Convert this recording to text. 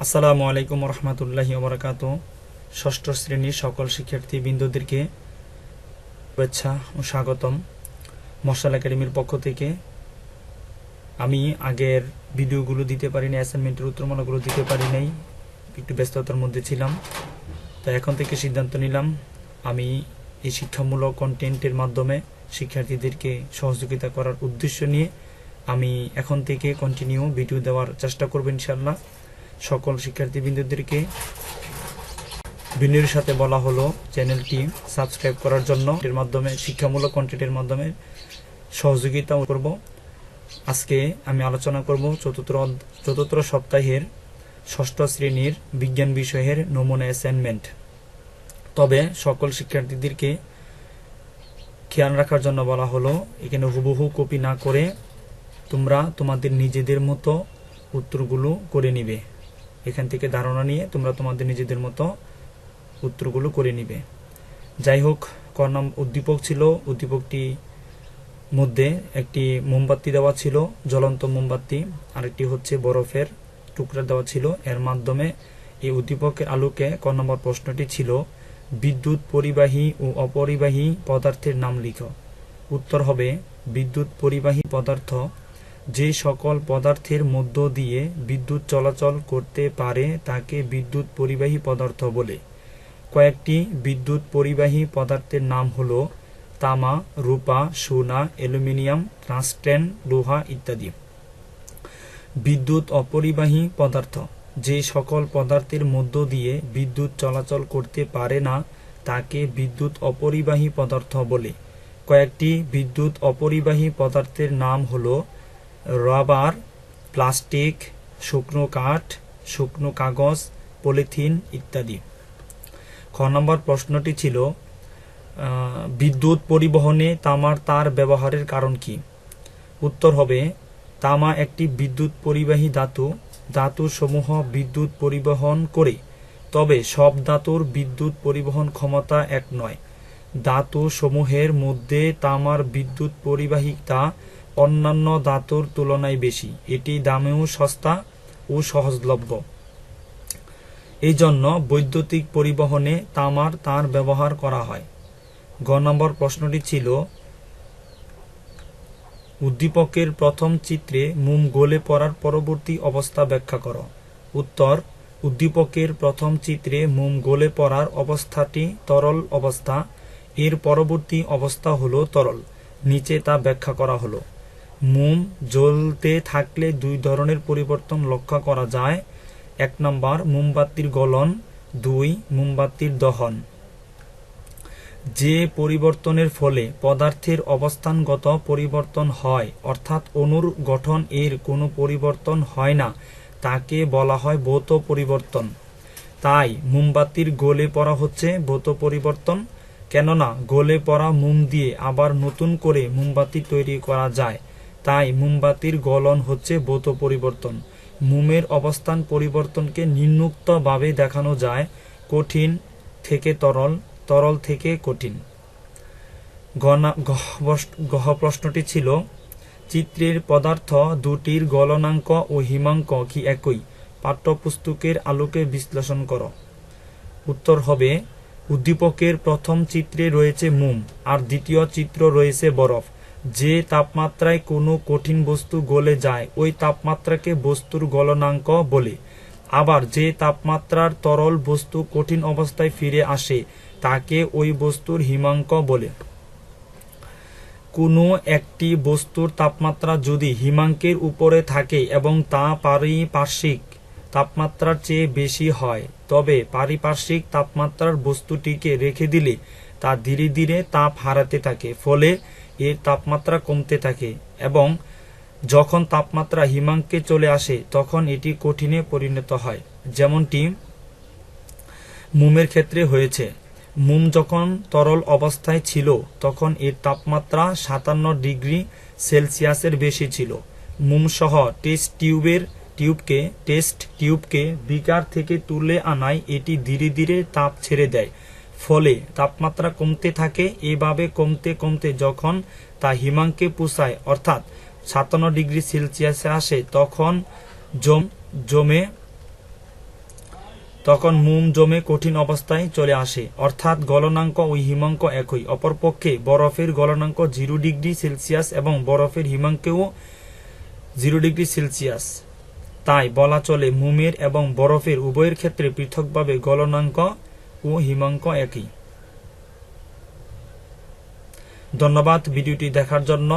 আসসালামু আলাইকুম রহমতুল্লাহি ওবরাকাত। ষষ্ঠ শ্রেণীর সকল শিক্ষার্থী বিন্দুদেরকে শুভেচ্ছা ও স্বাগতম মশাল একাডেমির পক্ষ থেকে। আমি আগের ভিডিওগুলো দিতে পারিনি, অ্যাসাইনমেন্টের উত্তরমালাগুলো দিতে পারি নাই, একটু ব্যস্ততার মধ্যে ছিলাম। তাই এখন থেকে সিদ্ধান্ত নিলাম আমি এই শিক্ষামূলক কন্টেন্টের মাধ্যমে শিক্ষার্থীদেরকে সহযোগিতা করার উদ্দেশ্য নিয়ে আমি এখন থেকে কন্টিনিউ ভিডিও দেওয়ার চেষ্টা করব ইনশাআল্লাহ। সকল শিক্ষার্থীবৃন্দদেরকে ভিডিওর সাথে বলা হলো চ্যানেলটি সাবস্ক্রাইব করার জন্য, এর মাধ্যমে শিক্ষামূলক কন্টেন্টের মাধ্যমে সহযোগিতা করব। আজকে আমি আলোচনা করব চতুর্থ সপ্তাহের ষষ্ঠ শ্রেণীর বিজ্ঞান বিষয়ের নমুনা অ্যাসাইনমেন্ট। তবে সকল শিক্ষার্থীদেরকে খেয়াল রাখার জন্য বলা হলো এখানে হুবহু কপি না করে তোমরা তোমাদের নিজেদের মতো উত্তরগুলো করে নিবে। এখান থেকে ধারণা নিয়ে তোমরা তোমাদের নিজেদের মতো উত্তরগুলো করে নিবে। যাই হোক, উদ্দীপক ছিল, উদ্দীপকটি মধ্যে একটি মোমবাতি দেওয়া ছিল, জ্বলন্ত মোমবাতি, আরেকটি হচ্ছে বরফের টুকরা দেওয়া ছিল। এর মাধ্যমে এই উদ্দীপকের আলোকে ক নম্বর প্রশ্নটি ছিল বিদ্যুৎ পরিবাহী ও অপরিবাহী পদার্থের নাম লিখো। উত্তর হবে বিদ্যুৎ পরিবাহী পদার্থ যে সকল পদার্থের মধ্য দিয়ে বিদ্যুৎ চলাচল করতে পারে তাকে বিদ্যুৎ পরিবাহী পদার্থ বলে। কয়েকটি বিদ্যুৎ পরিবাহী পদার্থের নাম হলো তামা, রূপা, সোনা, অ্যালুমিনিয়াম, টাংস্টেন, লোহা ইত্যাদি। বিদ্যুৎ অপরিবাহী পদার্থ যে সকল পদার্থের মধ্য দিয়ে বিদ্যুৎ চলাচল করতে পারে না তাকে বিদ্যুৎ অপরিবাহী পদার্থ বলে। কয়েকটি বিদ্যুৎ অপরিবাহী পদার্থের নাম হলো রাবার, প্লাস্টিক, শুকনো কাঠ, শুকনো কাগজ, পলিথিন ইত্যাদি। খ নম্বর প্রশ্নটি ছিল বিদ্যুৎ পরিবহনে তামার তার ব্যবহারের কারণ কি? উত্তর হবে তামা একটি বিদ্যুৎ পরিবাহী ধাতু। ধাতু সমূহ বিদ্যুৎ পরিবহন করে, তবে সব ধাতুর বিদ্যুৎ পরিবহন ক্ষমতা এক নয়। ধাতু সমূহের মধ্যে তামার বিদ্যুৎ পরিবাহিতা অন্যান্য ধাতুর তুলনায় বেশি। এটি দামেও সস্তা ও সহজলভ্য। এই জন্য বৈদ্যুতিক পরিবহনে তামার তার ব্যবহার করা হয়। গ নম্বর প্রশ্নটি ছিল উদ্দীপকের প্রথম চিত্রে মোম গলে পড়ার পরবর্তী অবস্থা ব্যাখ্যা করো। উত্তর উদ্দীপকের প্রথম চিত্রে মোম গলে পড়ার অবস্থাটি তরল অবস্থা, এর পরবর্তী অবস্থা হলো তরল। নিচে তা ব্যাখ্যা করা হলো। মোম জ্বলতে থাকলে দুই ধরনের পরিবর্তন লক্ষ্য করা যায়। 1 নম্বর মোমবাতির গলন, 2 মোমবাতির দহন। যে পরিবর্তনের ফলে পদার্থের অবস্থানগত পরিবর্তন হয়, অর্থাৎ অণুর গঠন এর কোনো পরিবর্তন হয় না, তাকে বলা হয় ভৌত পরিবর্তন। তাই মোমবাতির গলে পড়া হচ্ছে ভৌত পরিবর্তন, কেননা গলে পড়া মোম দিয়ে আবার নতুন করে মোমবাতি তৈরি করা যায়। তাই মোমবাতির গলন হচ্ছে ভৌত পরিবর্তন। মোমের অবস্থান পরিবর্তনকে নিম্নোক্তভাবে দেখানো যায়: কঠিন থেকে তরল, তরল থেকে কঠিন। গহ প্রশ্নটি ছিল চিত্রের পদার্থ দুটির গলনাঙ্ক ও হিমাঙ্ক কি একই? পাঠ্যপুস্তকের আলোকে বিশ্লেষণ করো। উত্তর হবে উদ্দীপকের প্রথম চিত্রে রয়েছে মোম আর দ্বিতীয় চিত্র রয়েছে বরফ। যে তাপমাত্রায় কোনো কঠিন বস্তু গলে যায় ওই তাপমাত্রাকে বস্তুর গলনাঙ্ক বলে। আবার যে তাপমাত্রার তরল বস্তু কঠিন অবস্থায় ফিরে আসে তাকে ওই বস্তুর হিমাঙ্ক বলে। কোনো একটি বস্তুর তাপমাত্রা যদি হিমাঙ্কের উপরে থাকে এবং তা পারিপার্শ্বিক তাপমাত্রার চেয়ে বেশি হয়, তবে পারিপার্শ্বিক তাপমাত্রার বস্তুটিকে রেখে দিলে তা ধীরে ধীরে তাপ হারাতে থাকে, ফলে এর তাপমাত্রা কমতে থাকে, এবং যখন তাপমাত্রা হিমাঙ্কে চলে আসে তখন এটি কঠিনে পরিণত হয়। যেমনটি মোমের ক্ষেত্রে হয়েছে। মোম যখন তরল অবস্থায় ছিল তখন এর তাপমাত্রা 57 ডিগ্রি সেলসিয়াসের বেশি ছিল। মোম সহ টেস্ট টিউবকে বিকার থেকে তুলে আনায় এটি ধীরে ধীরে তাপ ছেড়ে দেয়, ফলে তাপমাত্রা কমতে থাকে। এভাবে কমতে কমতে যখন তা হিমাঙ্কে পৌঁছায়, অর্থাৎ 57 ডিগ্রি সেলসিয়াসে আসে, তখন জমে তখন মোম জমে কঠিন অবস্থায় চলে আসে, অর্থাৎ গলনাঙ্ক ও হিমাঙ্ক একই। অপরপক্ষে বরফের গলনাঙ্ক 0 ডিগ্রি সেলসিয়াস এবং বরফের হিমাঙ্কও 0 ডিগ্রি সেলসিয়াস। তাই বলা চলে মোমের এবং বরফের উভয়ের ক্ষেত্রে পৃথকভাবে গলনাঙ্ক ও হিমাঙ্ক একই। ধন্যবাদ ভিডিওটি দেখার জন্য।